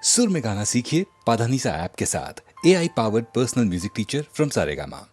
सुर में गाना सीखिए पाधानीसा ऐप के साथ। AI powered personal music teacher from Saregama.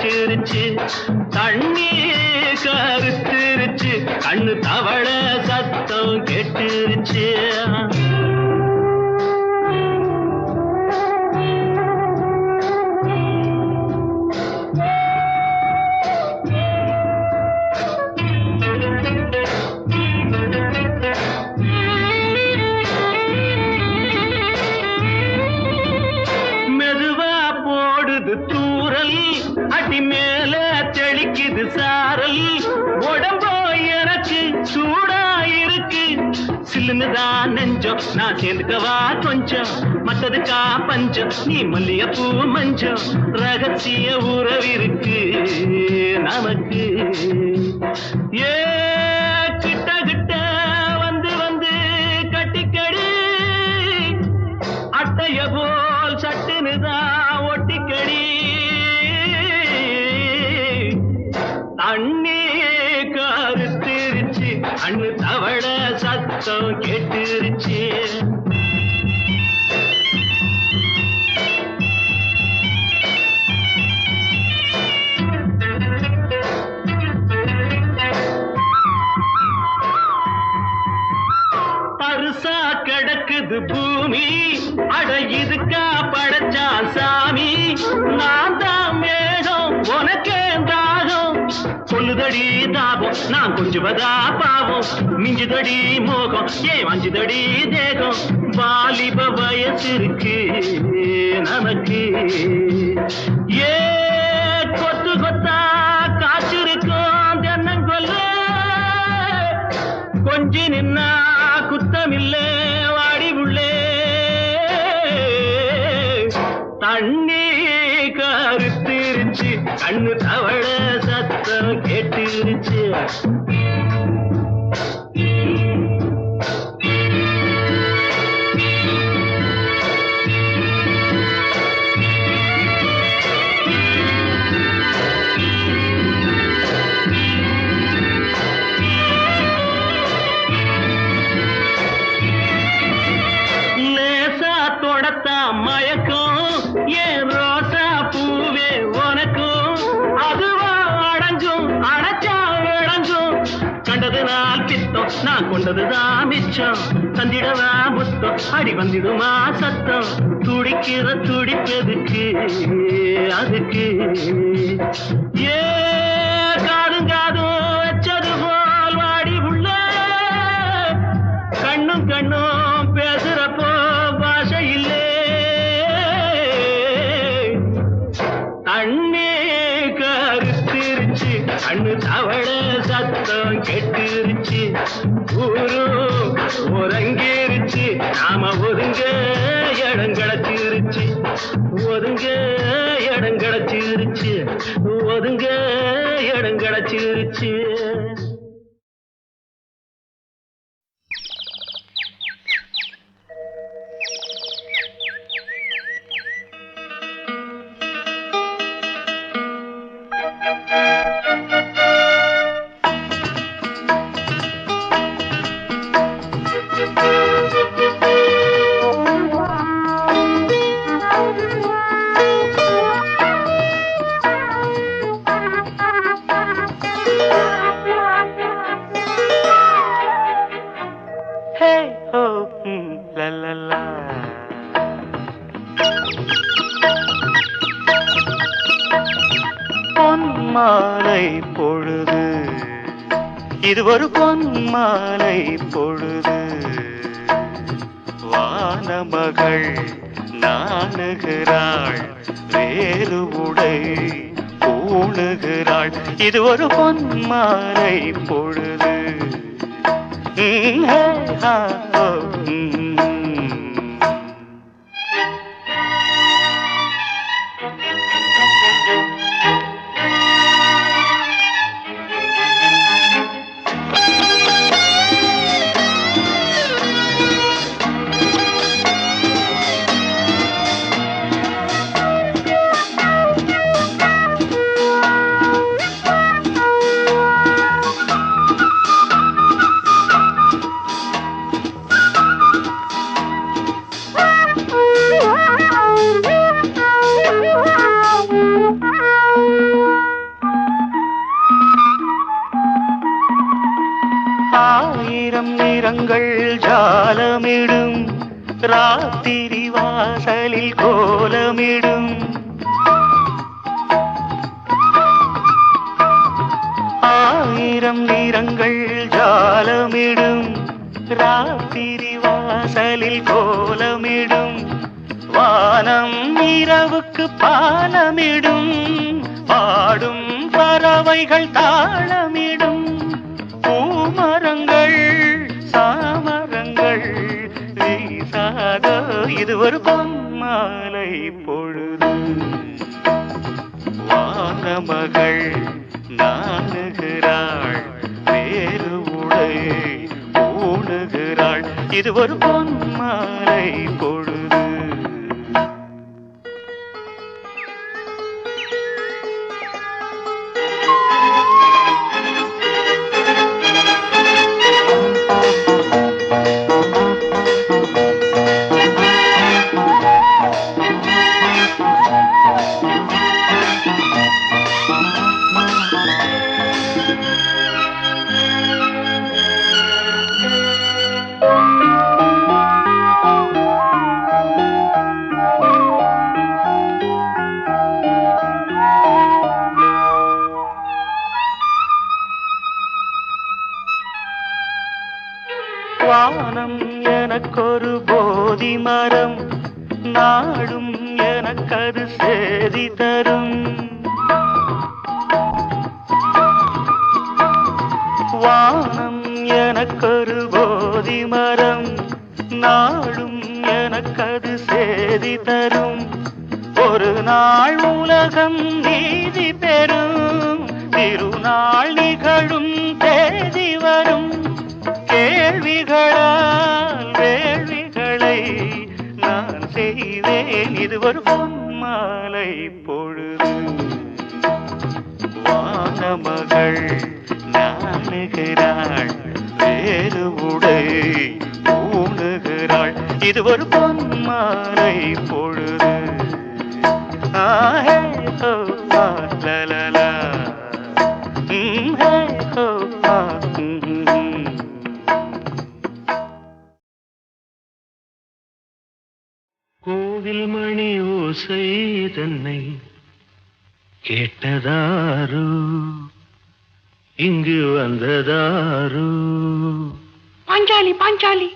கிடைச்சிருச்சு. தண்ணி கருத்துருச்சு, கண்ணு தவள சத்தம் கெட்டுருச்சு. அடி மேல தெளிக்குது சாரல், உடம்போ எனக்கு சூடா இருக்கு. சில்லுன்னுதான் நெஞ்சம், நான் சேர்ந்துக்கவா கொஞ்சம், மத்ததுக்கா பஞ்சம், நீ மல்லிகைப்பூ மஞ்சம். ரகசிய உறவிருக்கு நமக்கு. ஏ கிட்ட கிட்ட வந்து வந்து கட்டிக்கடி, அட்டைய போல் சட்டுனுதான் ஒட்டிக்கடி. அண்ணே கருத்திருச்சு, அண்ணு தவள சத்தம் கேட்டுருச்சு. பருசா கிடக்குது பூமி, அட இதுக்கா படைச்சா சாமி. நான் தான் மேகம், உனக்கே தாகம், சொல்லுதடி தாபம், நான் கொஞ்சுவதா பாவம். மிஞ்சுதடி மோகம், ஏன் வஞ்சுதடி தேகம். வாலிப வயசு இருக்கு நமக்கு. ஏ கொத்து கொத்தா காய்ச்சிருக்கும் தென்னங்கொல்ல, கொஞ்சி நின்னா குத்தமில்லே வாடி உள்ளே. தண்ணி கருத்திருச்சு, கண்ணு தவள சத்தம் கேட்டுருச்சு. மயக்கம் ஏன் ரோசா பூவே உனக்கும், அதுவா அடங்கும் அடைச்சா விளங்கும். கண்டது நாள் பித்தம், நான் கொண்டதுதான் மிச்சம். தந்திடவா முத்தம், அடி வந்திடுமா சத்தம். துடிக்கிற துடிப்பதுக்கு அதுக்கு. ஏ காதும் காதும் வச்சது போல் வாடி உள்ள, கண்ணும் கண்ணும் பேசுறப்போ பாஷை இல்லை. அண்ணே கருத்திருச்சு, அண்ணு தவள சத்தம் கெட்டுருச்சு. ஊரு ஒருங்கிருச்சு, நாம ஒதுங்க இடம் கிடைச்சிருச்சு. ஒதுங்க இடம் கிடைச்சிருச்சு, ஒதுங்க இடம் கிடைச்சிருச்சு. பொன்மாலை பொழுது, இது ஒரு பொன்மாலை பொழுது. வானமகள் நாணுகிறாள், வேறு உடை பூணுகிறாள். இது ஒரு பொன்மாலை பொழுது. நீரங்கள் ஜாலமிடும் ராத்திரி வாசலில் கோலமிடும் ஆயிரம் நீரங்கள் ஜாலமிடும் ராத்திரி வாசலில் கோலமிடும் வானம் இரவுக்கு பாலமிடும் பாடும் பறவைகள் தாளமிடும் பூமரங்கள் சாமரங்கள் வீசாத இது ஒரு பொன்மாலை பொழுது வானமகள் நாணுகிறாள் வேறு உடை ஊணுகிறாள் இது ஒரு பொன்மாலை பொழுது வானம் எனக்கொரு போதி மரம் நாடும் எனக்கது சேதி தரும் வானம் எனக்கொரு போதி மரம் நாடும் எனக்கது சேதி தரும் ஒரு நாள் உலகம் நீதி பெறும் திருநாள் நிகழும் தேதி வரும் கேள்விகளால் வேள்விகளை நான் செய்வேன் இது ஒரு பொன்மாலை பொழுது வானமகள் நாணுகிறாள் வேறு உடை ஊணுகிறாள் இது ஒரு பொன்மாலை பொழுது ஆஹே ஹோ லலலா ஹே ஹோ கோவில் மணி ஓசை தன்னை கேட்டதாரு இங்கு வந்ததாரு பாஞ்சாலி பாஞ்சாலி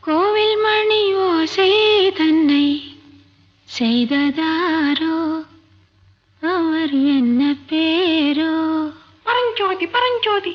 கோவில் மணி ஓசை தன்னை செய்ததாரோ அவர் என்ன பேரோ பரஞ்சோதி பரஞ்சோதி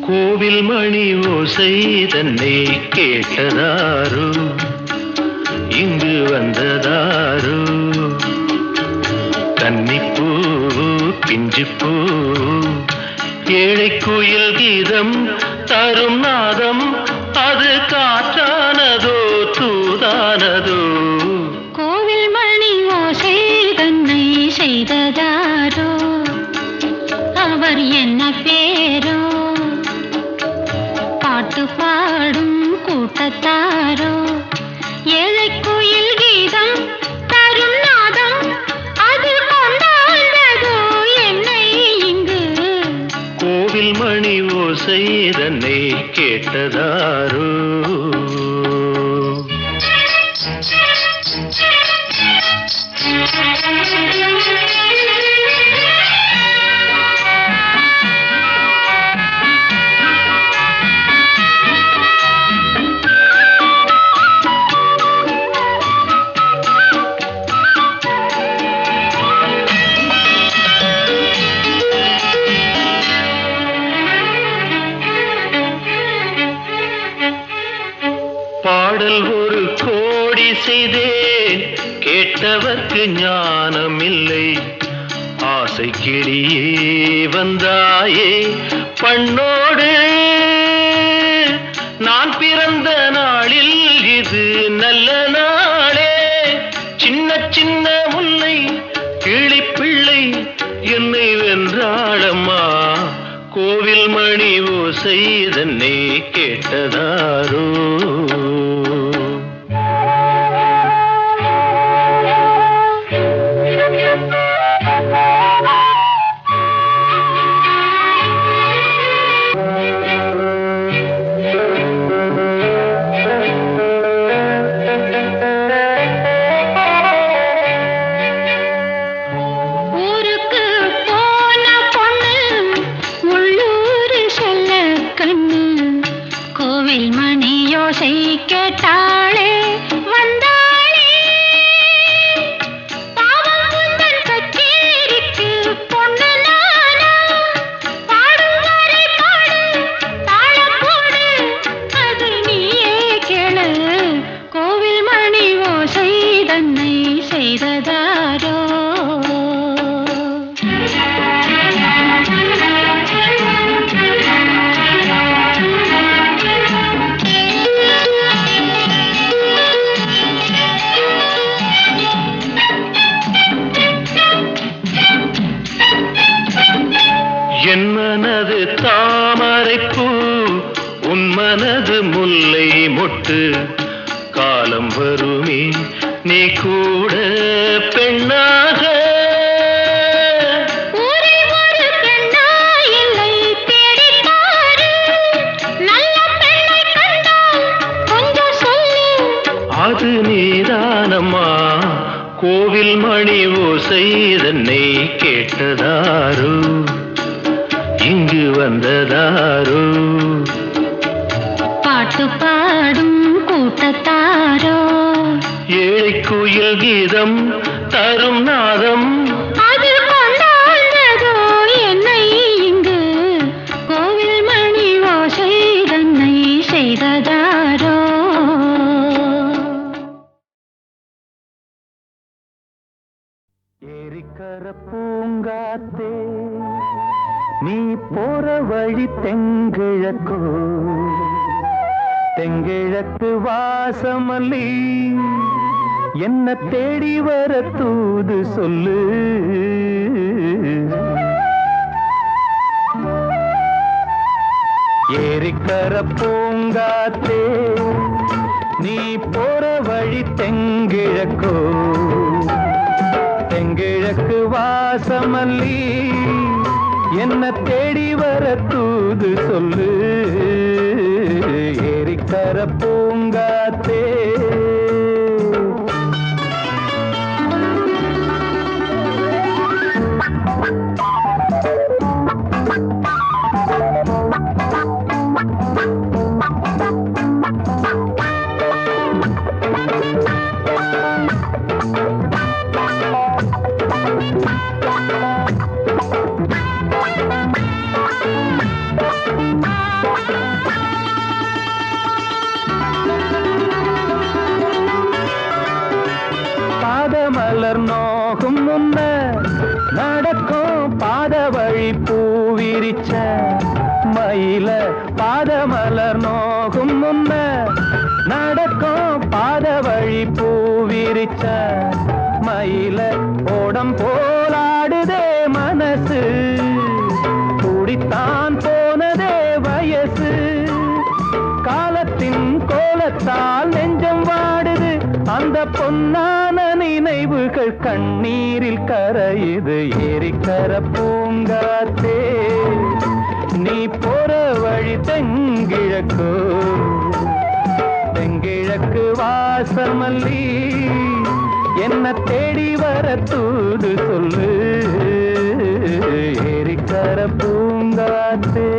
கோவில் மணி ஓசை தன்னை கேட்டதாரு இங்கு வந்ததாரு கன்னிப்பூ பிஞ்சுப்பூ ஏழை குயில் கீதம் தரும் நாதம் அது காற்றானதோ தூதானதோ கோவில் மணி ஓசை தன்னை செய்ததாரோ அவர் என்ன பேரோ பாட்டு பாடும் கூட்டத்தாரோ ஏழை குயில் கீதம் தரும் நாதம் அது கொண்டாண்டதோ என்னை இங்கு கோவில் மணி ஓசை தன்னை கேட்டதாரோ பாடல் ஒரு கோடி செய்தேன் கேட்டவர்க்கு ஞானம் இல்லை ஆசை கிளியே வந்தாயே பண்ணோடு நான் பிறந்த நாளில் இது நல்ல நாளே ஓசை தன்னை கேட்டதாரோ கேட்டாளே வந்தாளே பாவம் உந்தன் கச்சேரிக்கு பொண்ணு நானா பாடும் வரை பாடு தாளம் போடு அது நீயே கேளு கோவில் மணி ஓசை தன்னை செய்ததாரோ என் மனது தாமரைப்பூ உன் மனது முல்லை மொட்டு காலம் வருமே நீ கூட பெண்ணாக அது நீதானம்மா கோவில் மணி ஓசை தன்னை கேட்டதாரோ இங்கு வந்ததாரோ பாட்டு பாடும் கூட்டத்தாரோ ஏழை குயில் கீதம் தரும் நாதம் அது கொண்டாண்டதோ என்னை இங்கு கோவில் மணி ஓசை தன்னை செய்ததாரோ ஏரிக்கர பூங்காத்தே நீ போற வழி தெங்கிழக்கோ தெங்கிழக்கு வாசமல்லி என்ன தேடி வர தூது சொல்லு ஏரிக்கர பூங்காத்தே நீ போற வழி தெங்கிழக்கோ தெங்கிழக்கு வாசமல்லி என்ன தேடி வர தூது சொல்லு ஏரிக்கர பூங்காத்தே பாதமலர் நோகும் முன்ன நடக்கும் பாத வழி பூவிரிச்ச மயில பாதமலர் நோகும் முன்ன நடக்கும் பாத வழி பூவிரிச்ச மயில ஓடம் போலாடுதே மனசு குடித்தான் போனதே வயசு காலத்தின் கோலத்தால் நெஞ்சம் வாடுது அந்த பொன்னான நினைவுகள் கண்ணீரில் கரையுது ஏரிக்கர பூங்காத்தே நீ போற வழி தெங்கிழக்கு தெங்கிழக்கு வாசமல்லி என்ன தேடி வர தூது சொல்லு ஏரிக்கர பூங்காத்தே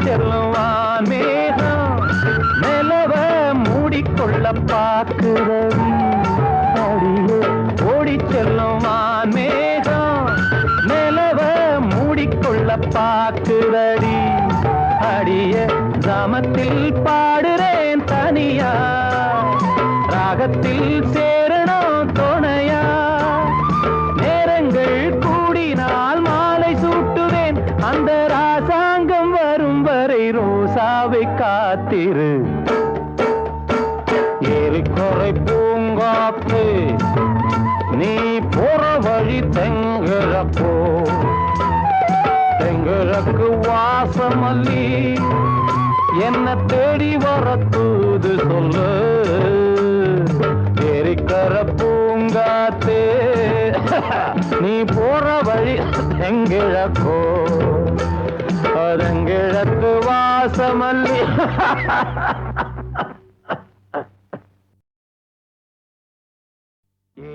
செல்லுவான் மேகம் நிலவ மூடிக்கொள்ள பார்க்கிறவி அடியே ஓடி செல்லுவான் மேகம் நிலவ மூடிக்கொள்ள பார்க்கிறடி அடிய ராகத்தில் பாடுறேன் தனியா, ராகத்தில் சேரணும் துணையா. நேரங்கள் கூடினால் மாலை சூட்டுவேன், அந்த ராசாங்கம் வரும் வரை ரோசாவை காத்திரு. ஏரிக்கரை பூங்காத்து நீ போற வழி தெங்கிழப்போ, தெங்கிழக்கு வாசமல்லி என்ன தேடி வர தூது சொல்லு. ஏரிக்கரை பூங்காத்து நீ போற வழி தெங்கிழக்கோ, தெங்கிழக்கு வாசமல்லி.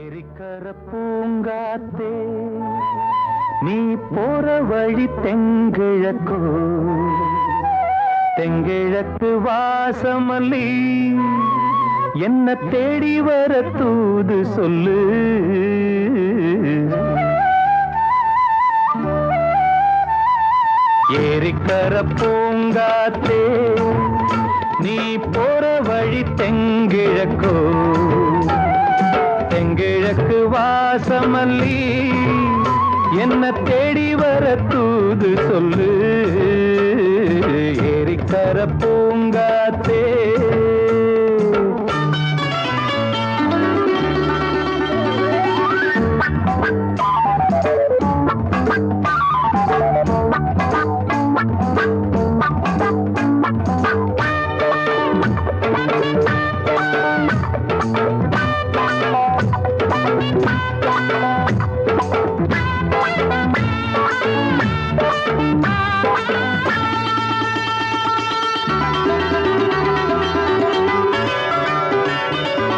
ஏரிக்கர பூங்காத்தே நீ போற வழி தெங்கிழக்கோ, தெங்கிழக்கு வாசமல்லி என்ன தேடி வர தூது சொல்லு. ஏரிக்கர பூங்காத்தே நீ போற வழி தெங்கிழக்கோ, தெங்கிழக்கு வாசமல்லி என்ன தேடி வர தூது சொல்லு. ஏரிக்கர பூங்காத்தே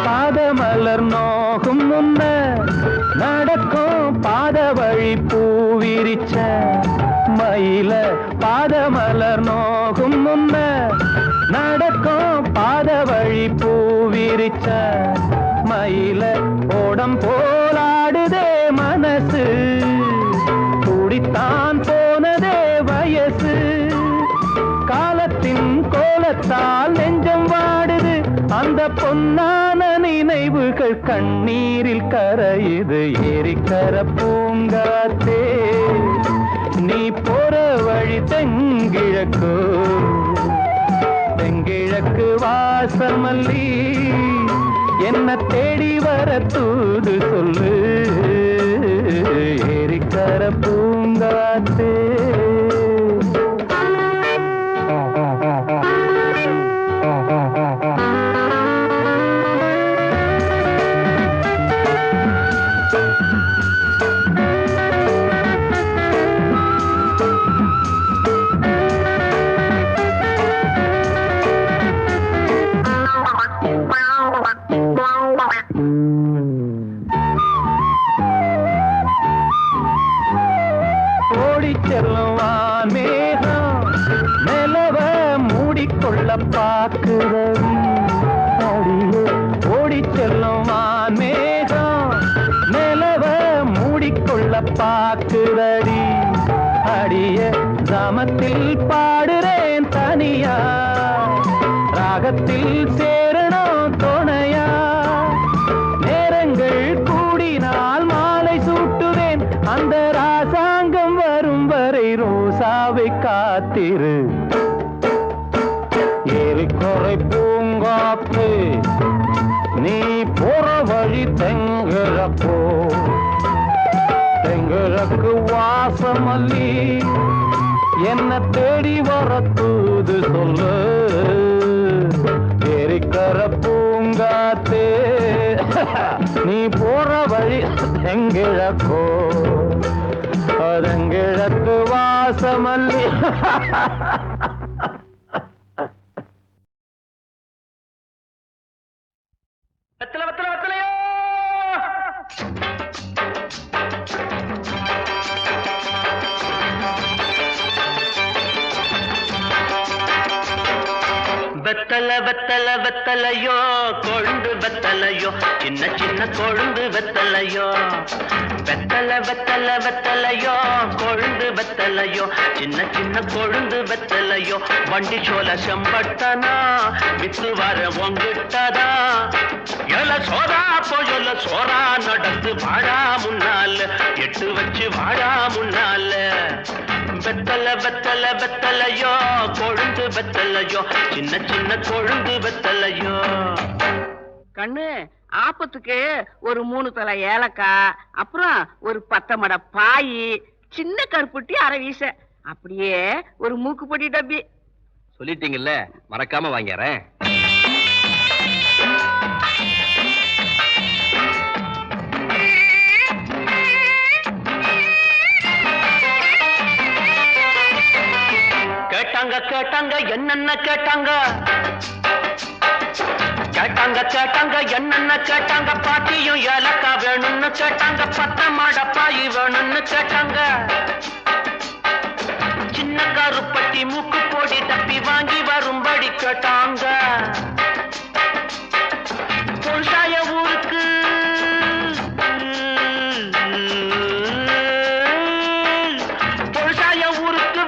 பாதமலர் நோகும் முன்ன நடக்கும் பாத வழி பூவிரிச்ச மயில, பாதமலர் நோகும் முன்ன நடக்கும் பாத வழி பூவிரிச்ச மயில, ஓடம் போலாடுதே மனசு, கூடித்தான் போனதே வயசு. காலத்தின் கோலத்தால் நெஞ்சம் வாடுது, அந்த பொன்னான நினைவுகள் கண்ணீரில் கரையுது. ஏரிக்கர பூங்காத்தே நீ போற வழி தெங்கிழக்கோ, தெங்கிழக்கு வாசமல்லி என்ன தேடி வர தூது சொல்லு. ஏரிக்கர பூங்காத்தே செல்லுவான் மேகம் நிலவ மூடிக்கொள்ள பாக்குறவி. அடியே ஓடி செல்லுவான் மேகம் நிலவ மூடிக்கொள்ள பாக்குறடி. அடிய கிராமத்தில் பாடுறேன் தனியா, ராகத்தில் சேரணும் துணையா. நேரங்கள் கூடினால் மாலை சூட்டுவேன், அந்த ராசாங்கம் வரும் வரை ரோசாவை காத்திரு. ஏரிக்கரை பூங்காத்து நீ போற வழி தெங்கிழப்போ, தெங்கிழக்கு வாசமல்லி என்ன தேடி வர தூது சொல்லு. ஏரிக்கர பூங்காத்தே நீ போற வழி தெங்கிழக்கோ, தெங்கிழக்கு வாசமல்லி. வெத்தலை வெத்தலை வெத்தலையோ. வெத்தல வெத்தல வெத்தலையோ கொழுந்து வெத்தலையோ சின்ன சின்ன கொழுந்து வெத்தலையோ வெத்தல வெத்தல வெத்தலையோ கொழுந்து வெத்தலையோ சின்ன சின்ன கொழுந்து வெத்தலையோ வண்டி சோல செம்பட்டனா வித்து வர உங்கிட்டதா எல சோரா போயொல்ல சோரா நடந்து வாடா முன்னால எட்டு வச்சு வாடா முன்னால வெத்தல வெத்தல வெத்தலையோ கொழுந்து வெத்தலையோ சின்ன சின்ன கொழுந்து வெத்தலையோ. கண்ணு ஆப்பத்துக்கு ஒரு 3 தலை ஏலக்காய், அப்புறம் ஒரு 10 மடை பாய், சின்ன கருப்புட்டி அரை வீச, அப்படியே ஒரு மூக்கு பொடி டப்பி. சொல்லிட்டீங்கல்ல, மறக்காம வாங்கிறேன். கேட்டாங்க கேட்டாங்க என்னென்ன கேட்டாங்க கேட்டாங்க கேட்டாங்க என்னென்ன கேட்டாங்க பாட்டியும் ஏலக்கா வேணும்னு கேட்டாங்க 10 மடை பாய் வேணும்னு கேட்டாங்க சின்ன கருப்பட்டி மூக்கு போடி டப்பி வாங்கி வரும்படி கேட்டாங்க பொன்சாய ஊருக்கு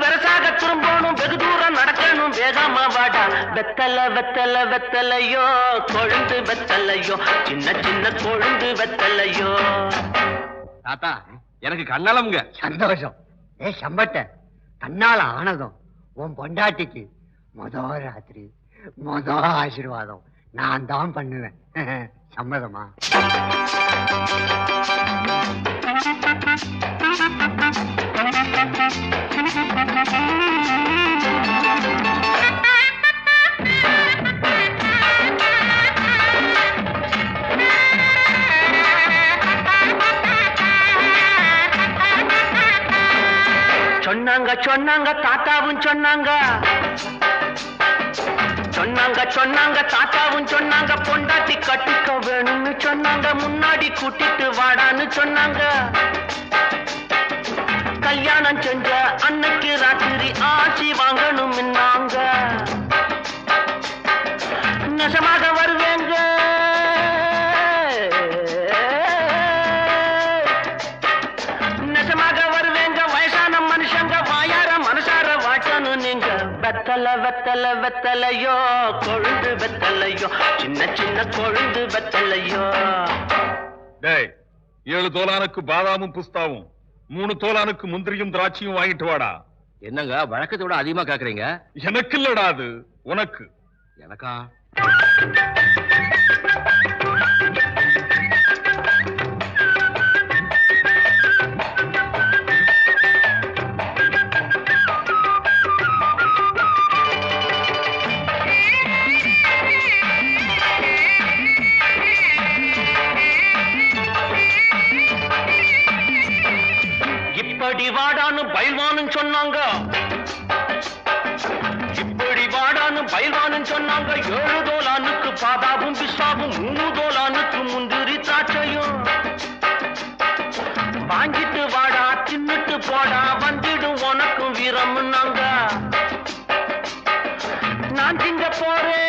வெரசாக திரும்பணும் வெகு தூரம் நடக்கணும் வேகமா வாடா வெத்தல வெத்தல வெத்தலையோ கொழுந்து வெத்தலையோ சின்ன சின்ன கொழுந்து வெத்தலையோ. தாத்தா எனக்கு கண்ணாலம்ங்க. சந்தோஷம். சம்பட்ட தன்னால ஆனதும் உன் பொண்டாட்டிக்கு ராத்திரி ஆசீர்வாதம் நான் தான் பண்ணுவேன். சம்மதமா? சொன்னாங்க சொன்னாங்க தாத்தாவும் சொன்னாங்க சொன்னாங்க சொன்னாங்க தாத்தாவும் சொன்னாங்க பொண்டாட்டி கட்டிக்க வேணும்னு சொன்னாங்க முன்னாடி கூட்டிட்டு வாடான்னு சொன்னாங்க கல்யாணம் செஞ்ச அன்னைக்கு ராத்திரி ஆட்சி வாங்கணும் நாங்க நெசமாக வருவேங்க நெசமாக வருவேங்க வயசான மனுஷங்க வாயார மனசார வாட்டணும் நீங்க வெத்தல வெத்தல வெத்தலையோ கொழுந்து வெத்தலையோ சின்ன சின்ன கொழுந்து வெத்தலையோ. 7 தோலானுக்கு பாதாமும் புஸ்தாவும் 3 தோலானுக்கு முந்திரியும் திராட்சையும் வாங்கிட்டு வாடா. என்னங்க வழக்கத்தை விட அதிகமா கேக்குறீங்க? எனக்கு இல்லடா, அது உனக்கு. எனக்கா? இப்படி வாடான்னு பயில்வான்னு சொன்னாங்க இப்படி வாடான்னு பயில்வான்னு சொன்னாங்க 7 தோலானுக்கு பாதாவும் பிஸ்தாவும் 3 தோலானுக்கு முந்திரி திராட்சையும் வாங்கிட்டு வாடா தின்னுட்டு போடா வந்துடும் உனக்கும் வீரம்னாங்க நான் திங்க போறேன்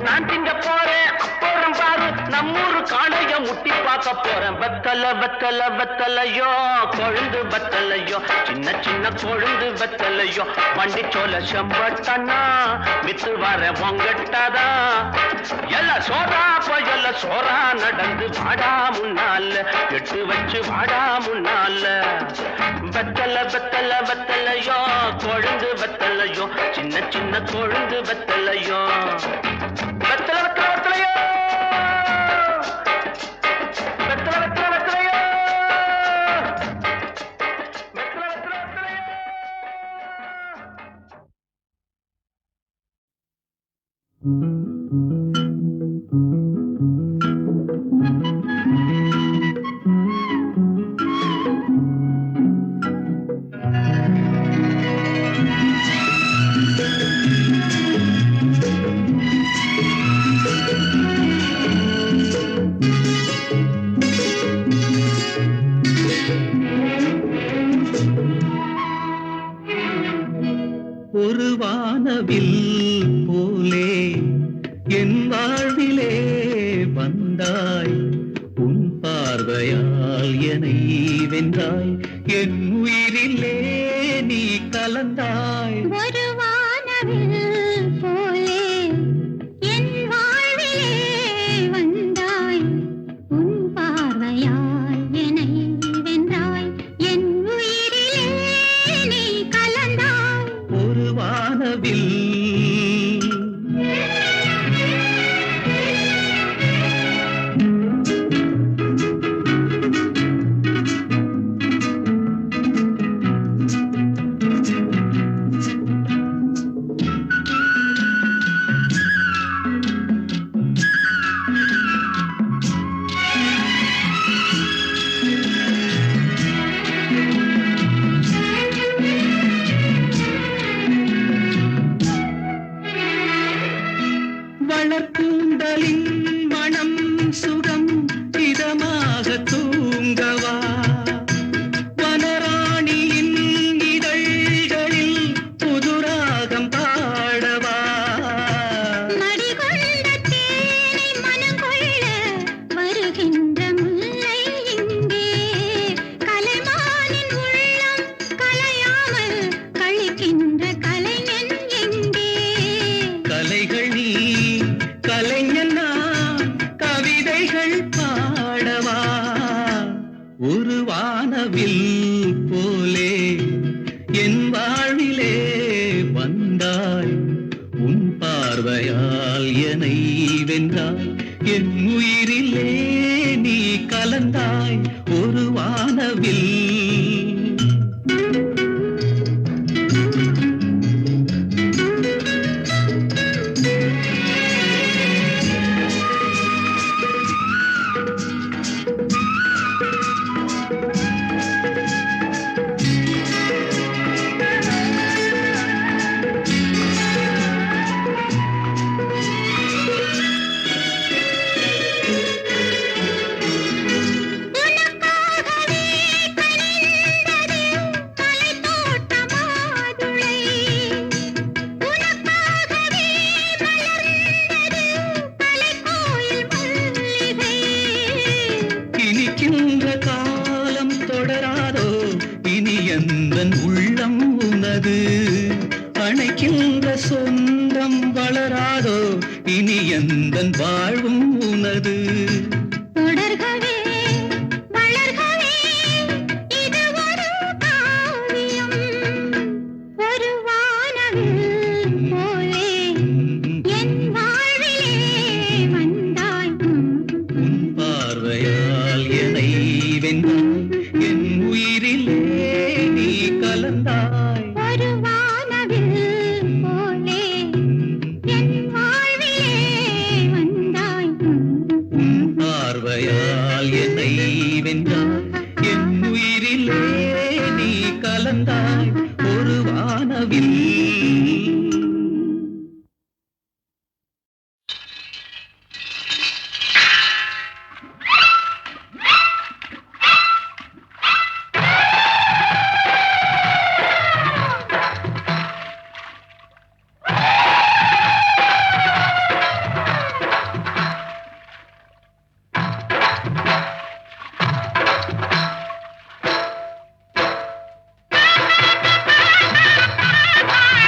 நான் திங்க போறேன் அப்புறம் பாரு நம்மூரு காளைய முட்டி பார்க்க போறேன் வெத்தல வெத்தல வெத்தலையோ கொழுந்து வெத்தலையோ சின்ன சின்ன கொழுந்து வெத்தலையோ வண்டி சோல செம்பட்டனா வித்து வர உங்கட்டதா எல்ல சோரா போயல்ல சோரா நடந்து வாடா முன்னால எட்டு வச்சு வாடா முன்னால வெத்தல வெத்தல வெத்தலையோ கொழுந்து வெத்தலையோ சின்ன சின்ன கொழுந்து வெத்தலையோ வெத்தல வெத்தல வெத்தலையோ வெத்தல வெத்தல வெத்தலையோ வெத்தல வெத்தல வெத்தலையோ. வானவில் போலே என் வாழ்விலே வந்தாய் உன் பார்வையால் என்னை வென்றாய் என் உயிரிலே நீ கலந்தாய் ஒரு வானவில் போலே என் வாழ்விலே வந்தாய் உன் பார்வையால் என்னை வென்றாய் என் உயிரிலே நீ கலந்தாய் ஒரு வானவில் வளர்க்கூந்தலின் மனம் சுகம் இதமாக தூங்கவா வனராணியின் இதழ்களில் புதுராகம் பாடவா மடிகொண்ட தேனை மனம் கொள்ள வருகின்ற முல்லை இங்கே கலைமானின் உள்ளம் கலையாமல் கழிக்கின்ற கலைஞன் எங்கே கலைகள் நீ கலைஞன் நான் கவிதைகள் பாடவா ஒரு வானவில் போலே என் வாழ்விலே வந்தாய் உன் பார்வையால் என்னை வென்றாய் என் உயிரிலே நீ கலந்தாய் ஒரு வானவில் உனக்காகவே கனிந்தது மலைத்தோட்ட மாதுளை உனக்காகவே மலர்ந்தது கலைக்கோயில் மல்லிகை இனிக்கின்ற காலம் தொடராதோ இனி எந்தன் உள்ளம் உனது அணைக்கின்ற சொந்தம் வளராதோ இனி எந்தன் வாழ்வும் உனது தொடர்கவே வளர்கவே இது ஒரு காவியம் ஒரு வானவில் போலே என் வாழ்விலே வந்தாய் உன் பார்வையால் என்னை வென்றாய் என் உயிரிலே நீ கலந்தாய் ஒரு வானவில் போலே என் வாழ்விலே வந்தாய் உன் பார்வையால் என்னை வென்றாய் என் உயிரிலே நீ கலந்தாய் ஒரு வானவில் ஒரு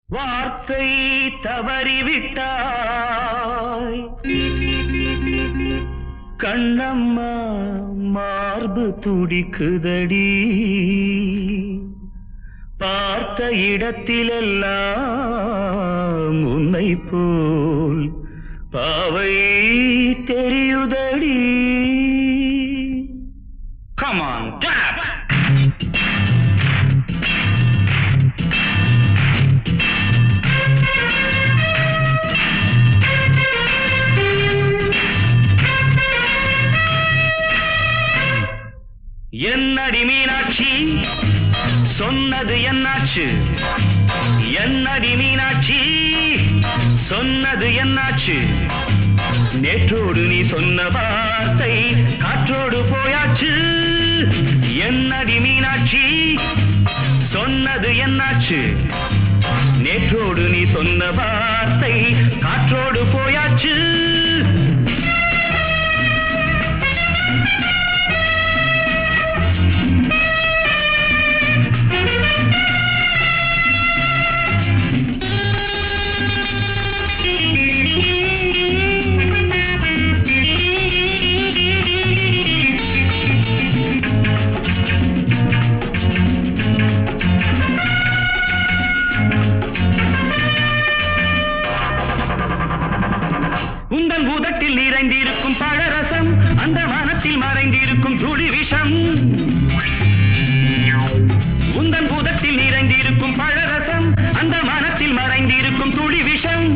வார்த்தை தவறிவிட்டாய் கண்ணம்மா மார்பு துடிக்குதடி பார்த்த இடத்திலெல்லாம் உன்னை போல் பாவை தெரியுதடி. Come on, tap! என்னடி மீனாட்சி சொன்னது என்னாச்சு? என்னடி மீனாட்சி சொன்னது என்னாச்சு? நேற்றோடு நீ சொன்ன வார்த்தை காற்றோடு போயாச்சு. என்னடி மீனாட்சி சொன்னது என்னாச்சு? நேற்றோடு நீ சொன்ன வார்த்தை காற்றோடு போயாச்சு. உந்தன் பூதத்தில் நிறைந்திருக்கும் பழரசம் அந்த மனத்தில் மறைந்திருக்கும் துளி விஷம். உந்தன் பூதத்தில் நிறைந்திருக்கும் பழரசம் அந்த மனத்தில் மறைந்திருக்கும் துளி விஷம்.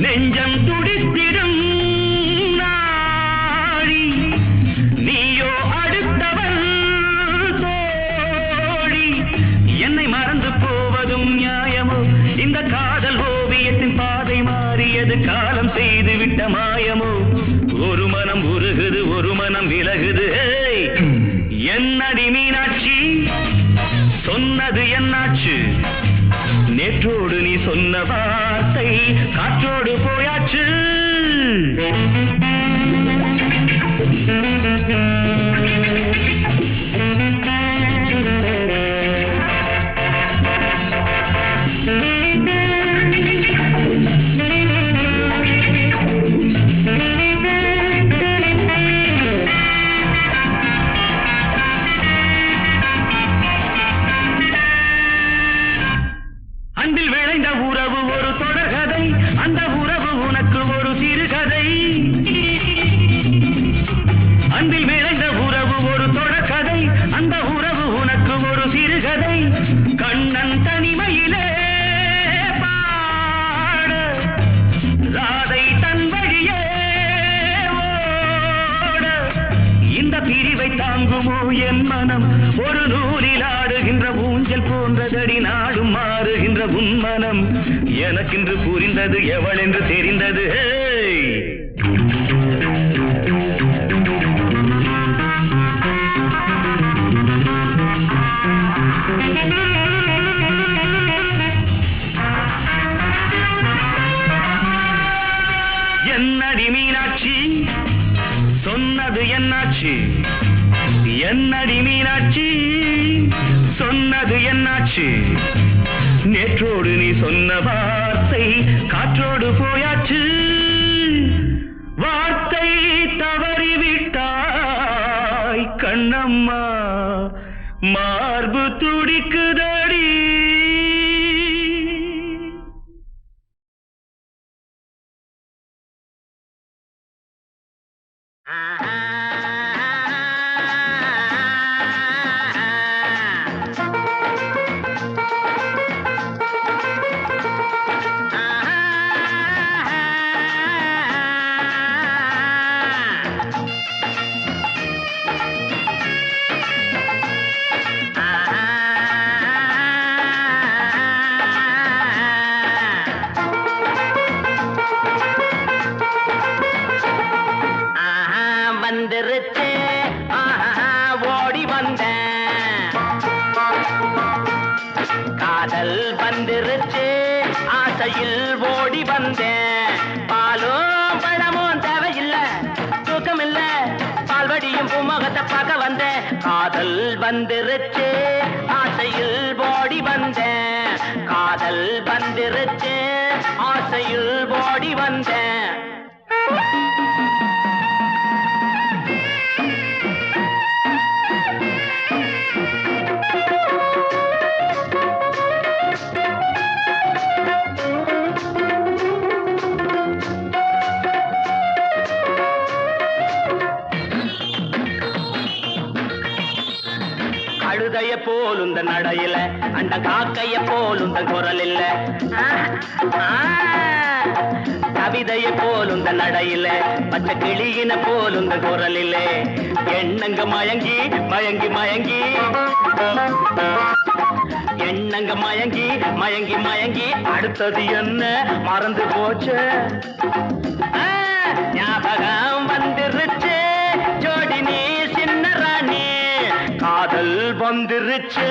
நெஞ்சம் துடித்திடும் நாடி நீயோ அடுத்தவள் தோழி. என்னை மறந்து போவதும் நியாயமோ? இந்த காதல் ஓவியத்தின் பாதை மாறியது காலம் செய்து விட்ட மாயமோ? ஒரு மனம் உருகுது ஒரு மனம் விலகுது. என்னடி மீனாட்சி சொன்னது என்னாச்சு? நேற்றோடு நீ சொன்ன வார்த்தை காற்றோடு போயாச்சு. அன்பில் விளைந்த உறவு ஒரு தொடர்கதை, அந்த உறவு உனக்கு ஒரு சிறுகதை. அன்பில் விளைந்த உறவு ஒரு தொடர்கதை, அந்த உறவு உனக்கு ஒரு சிறுகதை. கண்ணன் தனிமையிலே பாட ராதை தன் வழியே ஓட. இந்த பிரிவை தாங்குமோ என் மனம்? ஒரு நூலில் ஆடுகின்ற ஊஞ்சல் போன்றதடி நாடும் மாறுகின்ற உன் மனம். எனக்கென்று புரிந்தது எவள் என்று தெரிந்தது. என்னடி மீனாட்சி சொன்னது என்னாச்சு? என்னடி மீனாட்சி சொன்னது என்னாச்சு? நேற்றோடு நீ சொன்ன வார்த்தை காற்றோடு போயாச்சு. வார்த்தை தவறிவிட்டாய் கண்ணம்மா மார்பு துடிக்குதடி. வந்துருச்சு ஓடி வந்தேன். காதல் வந்துருச்சு ஆசையில் ஓடி வந்தேன். பாலும் பழமும் தேவையில்லை, தூக்கம் இல்ல, பால்வடியும் பூமுகத்தை பார்க்க வந்தேன். காதல் வந்துருச்சு ஆசையில் ஓடி வந்தேன். காதல் வந்திருச்சு ஆசையில் ஓடி வந்தேன் கழுதைய போலுந்த நடையில அந்த காக்கைய போலுந்த குரல் இல்ல கவிதைய போலுந்த நடையில பச்சை கிளியின போலுந்த குரல் இல்ல எண்ணங்க மயங்கி மயங்கி மயங்கி எண்ணங்க மயங்கி மயங்கி மயங்கி அடுத்தது என்ன மறந்து போச்சு ஞாபகம் வந்துருச்சு ஜோடி நீ சின்ன ராணி காதல் வந்துருச்சு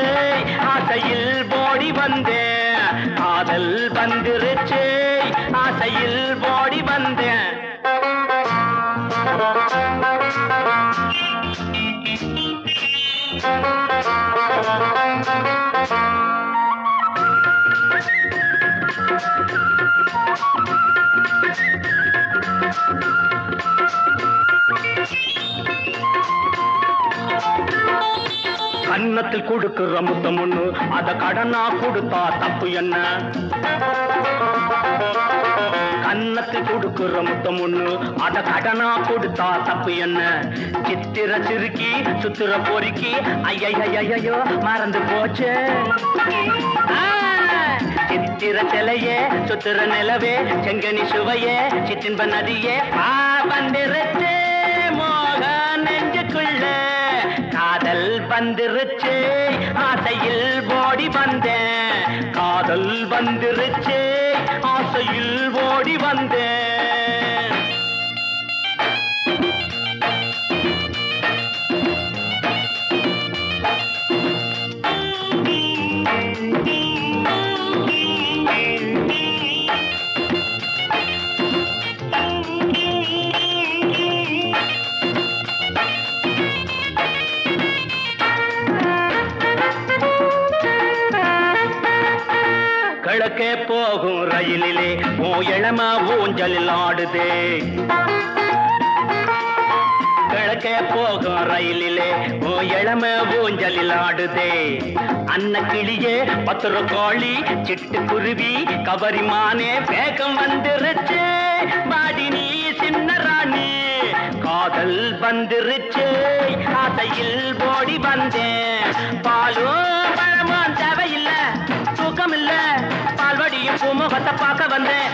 ஆசையில் ஓடி வந்தேன் காதல் வந்துருச்சு ஆசையில் ஓடி வந்தேன் கன்னத்தில் கொடுக்கிற முத்தம் ஒண்ணு அத கடனா கொடுத்தா தப்பு என்ன கன்னத்தில் கொடுக்கிற முத்தம் ஒண்ணு அத கடனா கொடுத்தா தப்பு என்ன சித்திர சிறுக்கி சுத்திர பொறுக்கி ஐயோ மறந்து போச்சு சித்திர சிலையே சுத்திர நிலவே செங்கனி சுவையே சிற்றின்ப நதியே வந்திருச்சு மோக நெஞ்சுக்குள்ள காதல் வந்துருச்சு ஆசையில் ஓடி வந்தேன் காதல் வந்துருச்சு ஆசையில் ஓடி வந்தேன் கிழக்கே போகும் ரயிலிலே ஓ இளம ஊஞ்சலில் ஆடுதே கிழக்கே போகும் ரயிலிலே ஓ இளம ஊஞ்சலில் ஆடுதே அன்ன கிளியே பத்திர கோழி சிட்டுக்குருவி கவரிமானே வேகம் வந்துருச்சு பாடி நீ சின்ன ராணி காதல் வந்துருச்சு ஆசையில் ஓடி வந்தேன் பாலும் பழமும் தேவையில்லை தூக்கம் இல்ல பால்வடியும் பூமுகத்தை பார்க்க வந்தேன்